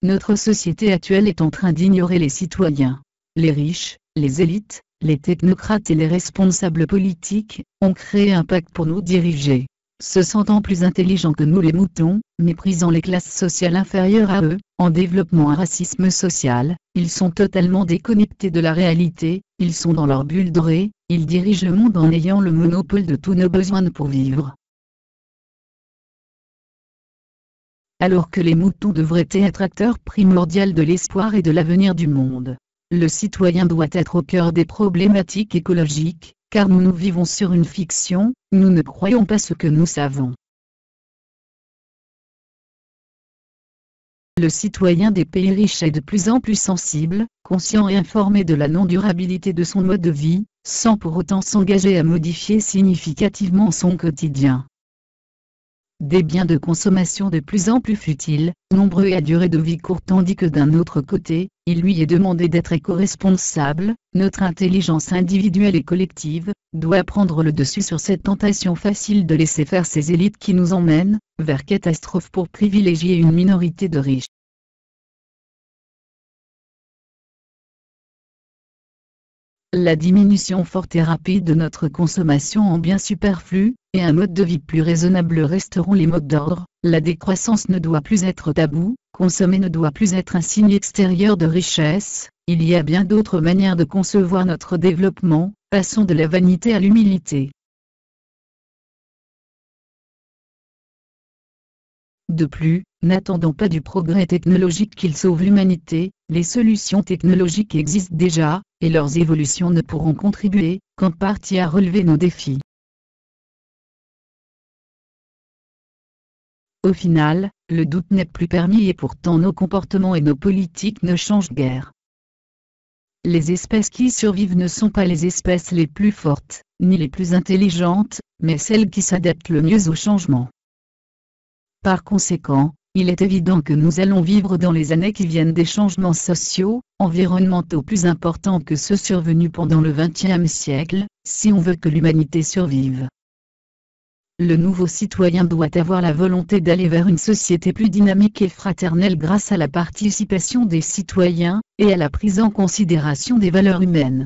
notre société actuelle est en train d'ignorer les citoyens. Les riches, les élites, les technocrates et les responsables politiques ont créé un pacte pour nous diriger. Se sentant plus intelligents que nous les moutons, méprisant les classes sociales inférieures à eux, en développant un racisme social, ils sont totalement déconnectés de la réalité, ils sont dans leur bulle dorée, ils dirigent le monde en ayant le monopole de tous nos besoins pour vivre. Alors que les moutons devraient être acteurs primordiaux de l'espoir et de l'avenir du monde. Le citoyen doit être au cœur des problématiques écologiques, car nous vivons sur une fiction, nous ne croyons pas ce que nous savons. Le citoyen des pays riches est de plus en plus sensible, conscient et informé de la non-durabilité de son mode de vie, sans pour autant s'engager à modifier significativement son quotidien. Des biens de consommation de plus en plus futiles, nombreux et à durée de vie courte, tandis que d'un autre côté, il lui est demandé d'être éco-responsable. Notre intelligence individuelle et collective doit prendre le dessus sur cette tentation facile de laisser faire ces élites qui nous emmènent vers catastrophe pour privilégier une minorité de riches. La diminution forte et rapide de notre consommation en biens superflus, et un mode de vie plus raisonnable resteront les mots d'ordre. La décroissance ne doit plus être tabou, consommer ne doit plus être un signe extérieur de richesse, il y a bien d'autres manières de concevoir notre développement, passons de la vanité à l'humilité. De plus, n'attendons pas du progrès technologique qu'il sauve l'humanité, les solutions technologiques existent déjà, et leurs évolutions ne pourront contribuer qu'en partie à relever nos défis. Au final, le doute n'est plus permis et pourtant nos comportements et nos politiques ne changent guère. Les espèces qui survivent ne sont pas les espèces les plus fortes, ni les plus intelligentes, mais celles qui s'adaptent le mieux au changement. Par conséquent, il est évident que nous allons vivre dans les années qui viennent des changements sociaux, environnementaux plus importants que ceux survenus pendant le XXe siècle, si on veut que l'humanité survive. Le nouveau citoyen doit avoir la volonté d'aller vers une société plus dynamique et fraternelle grâce à la participation des citoyens, et à la prise en considération des valeurs humaines.